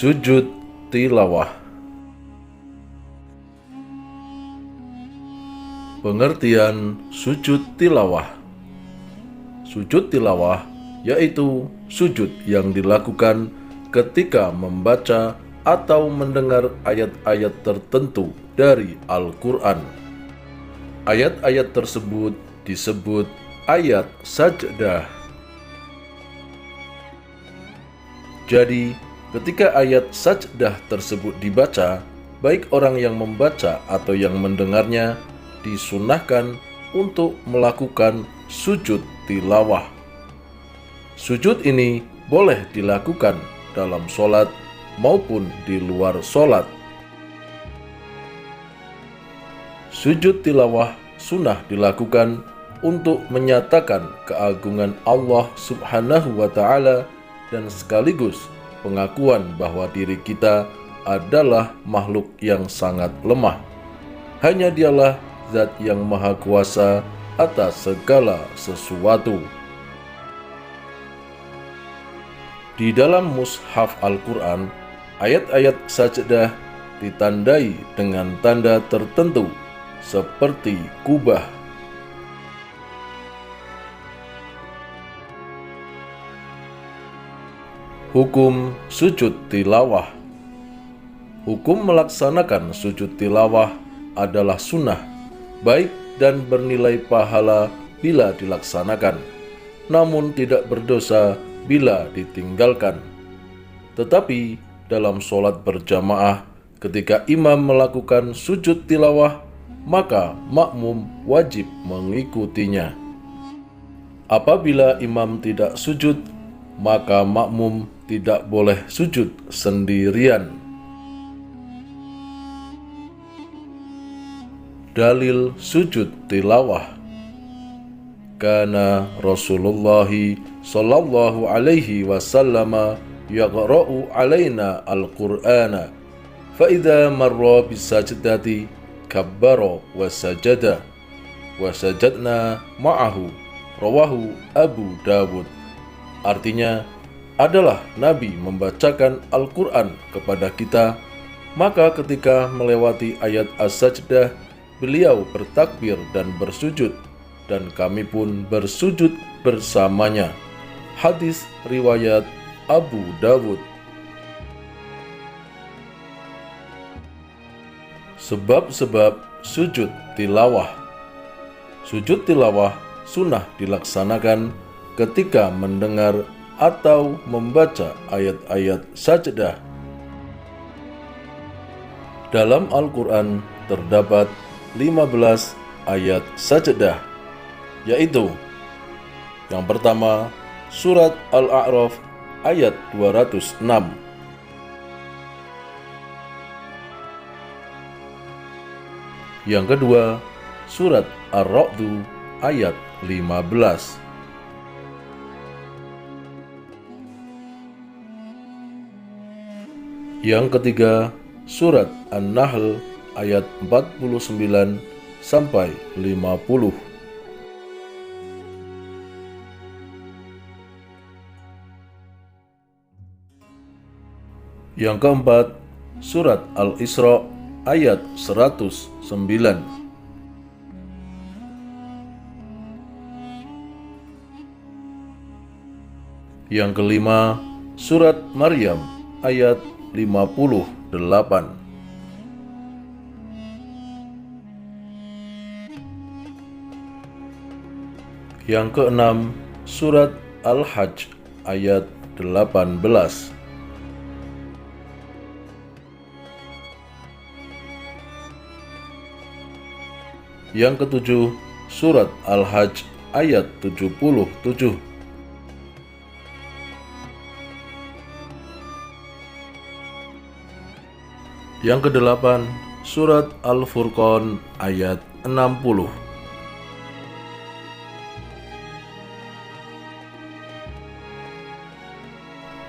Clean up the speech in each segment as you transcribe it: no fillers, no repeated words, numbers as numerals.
Sujud tilawah. Pengertian sujud tilawah. Sujud tilawah yaitu sujud yang dilakukan ketika membaca atau mendengar ayat-ayat tertentu dari Al-Quran. Ayat-ayat tersebut disebut ayat sajdah. Jadi, ketika ayat sajdah tersebut dibaca, baik orang yang membaca atau yang mendengarnya disunahkan untuk melakukan sujud tilawah. Sujud ini boleh dilakukan dalam sholat maupun di luar sholat. Sujud tilawah sunnah dilakukan untuk menyatakan keagungan Allah Subhanahu wa Ta'ala dan sekaligus pengakuan bahwa diri kita adalah makhluk yang sangat lemah. Hanya Dialah Zat yang Maha Kuasa atas segala sesuatu. Di dalam mushaf Al-Quran, ayat-ayat sajdah ditandai dengan tanda tertentu seperti kubah. Hukum sujud tilawah. Hukum melaksanakan sujud tilawah adalah sunnah, baik dan bernilai pahala bila dilaksanakan, namun tidak berdosa bila ditinggalkan. Tetapi dalam sholat berjamaah, ketika imam melakukan sujud tilawah, maka makmum wajib mengikutinya. Apabila imam tidak sujud, maka makmum tidak boleh sujud sendirian. Dalil sujud tilawah. Kana Rasulullah sallallahu alaihi wasallam yaqra'u alaina al-Qur'ana fa idza marra bisajdati kabbara wa sajada wa sajadna ma'ahu, rawahu Abu Dawud. Artinya adalah Nabi membacakan Al-Quran kepada kita, maka ketika melewati ayat as-sajdah, beliau bertakbir dan bersujud, dan kami pun bersujud bersamanya. Hadis riwayat Abu Dawud. Sebab-sebab sujud tilawah. Sujud tilawah sunnah dilaksanakan ketika mendengar atau membaca ayat-ayat sajdah. Dalam Al-Quran terdapat 15 ayat sajdah, yaitu yang pertama, surat Al-A'raf ayat 206. Yang kedua, surat Ar-Ra'd ayat 15. Yang ketiga, surat An-Nahl ayat 49 sampai 50. Yang keempat, surat Al-Isra ayat 109. Yang kelima, surat Maryam ayat 58. Yang keenam, surat Al-Hajj ayat 18. Yang ketujuh, surat Al-Hajj ayat 77. Yang kedelapan, surat Al-Furqan ayat 60.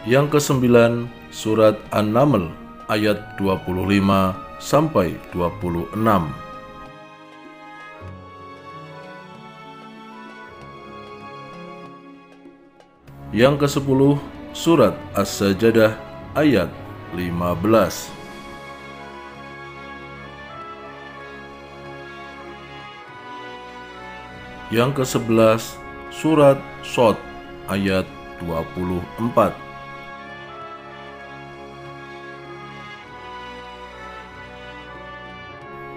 Yang kesembilan, surat An-Naml ayat 25 sampai 26. Yang ke-10 surat As-Sajdah ayat 15. Yang ke-11 surat Shad ayat 24.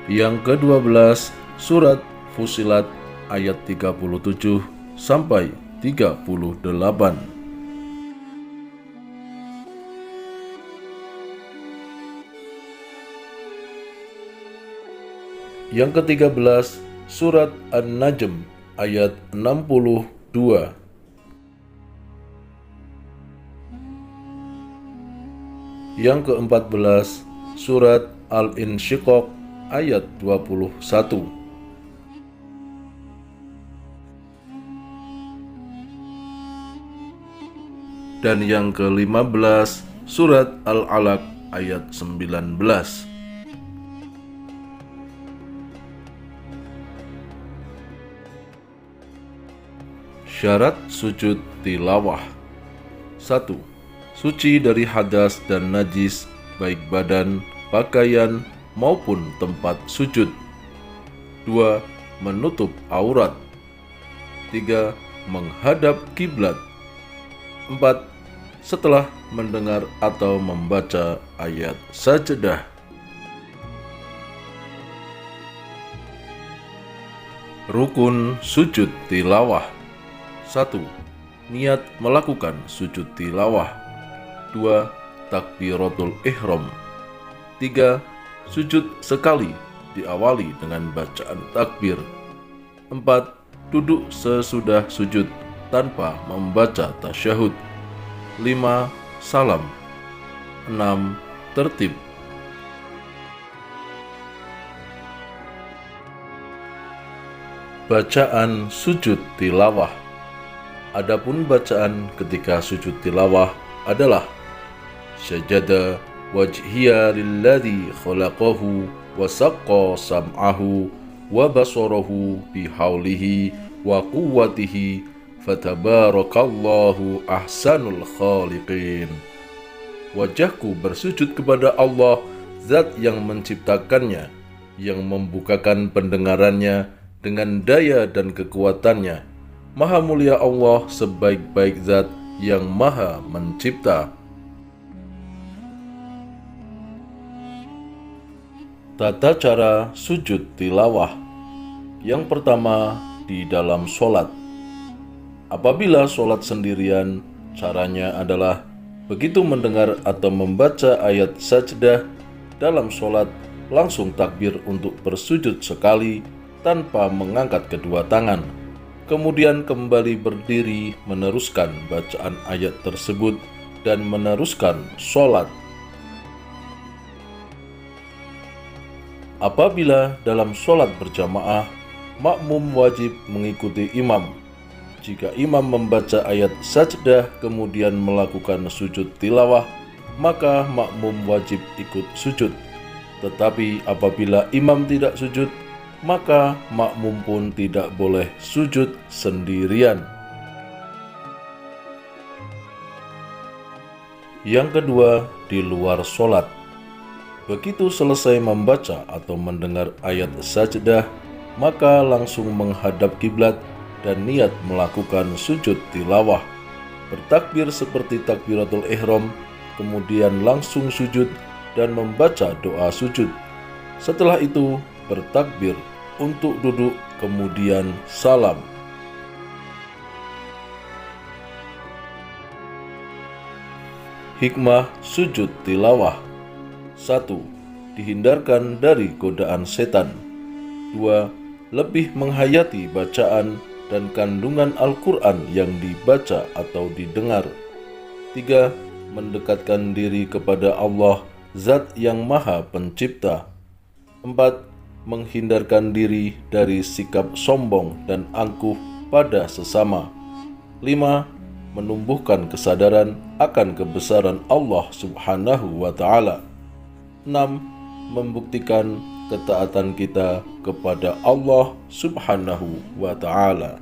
Yang ke-12 surat Fussilat ayat 37 sampai 38. Yang ke-13 surat An-Najm ayat 62. Yang ke-14 surat Al-Insyiqaq ayat 21. Dan yang ke-15 surat Al-Alaq ayat 19. Syarat sujud tilawah. 1. Suci dari hadas dan najis, baik badan, pakaian, maupun tempat sujud. 2. Menutup aurat. 3. Menghadap kiblat. 4. Setelah mendengar atau membaca ayat sajdah. Rukun sujud tilawah. 1. Niat melakukan sujud tilawah. 2. Takbiratul ihram. 3. Sujud sekali diawali dengan bacaan takbir. 4. Duduk sesudah sujud tanpa membaca tasyahud. 5. Salam. 6. Tertib. Bacaan sujud tilawah. Adapun bacaan ketika sujud tilawah adalah sajada wajhiya lilladzi khalaqahu wa saqqa sam'ahu wa basarahu bihaulihi wa quwwatihi fatabarakallahu ahsanul khaliqin. Wajahku bersujud kepada Allah, zat yang menciptakannya, yang membukakan pendengarannya dengan daya dan kekuatannya. Maha mulia Allah, sebaik-baik zat yang maha mencipta. Tata cara sujud tilawah. Yang pertama, di dalam sholat. Apabila sholat sendirian, caranya adalah begitu mendengar atau membaca ayat sajdah dalam sholat, langsung takbir untuk bersujud sekali tanpa mengangkat kedua tangan. Kemudian kembali berdiri meneruskan bacaan ayat tersebut dan meneruskan sholat. Apabila dalam sholat berjamaah, makmum wajib mengikuti imam. Jika imam membaca ayat sajdah kemudian melakukan sujud tilawah, maka makmum wajib ikut sujud. Tetapi apabila imam tidak sujud, maka makmum pun tidak boleh sujud sendirian. Yang kedua, di luar sholat. Begitu selesai membaca atau mendengar ayat sajdah, maka langsung menghadap kiblat dan niat melakukan sujud tilawah. Bertakbir seperti takbiratul ihram, kemudian langsung sujud dan membaca doa sujud. Setelah itu bertakbir untuk duduk, kemudian salam. Hikmah sujud tilawah. 1. Dihindarkan dari godaan setan. 2. Lebih menghayati bacaan dan kandungan Al-Quran yang dibaca atau didengar. 3. Mendekatkan diri kepada Allah, zat yang maha pencipta. 4. Menghindarkan diri dari sikap sombong dan angkuh pada sesama. 5. Menumbuhkan kesadaran akan kebesaran Allah Subhanahu wa Ta'ala. 6. Membuktikan ketaatan kita kepada Allah Subhanahu wa Ta'ala.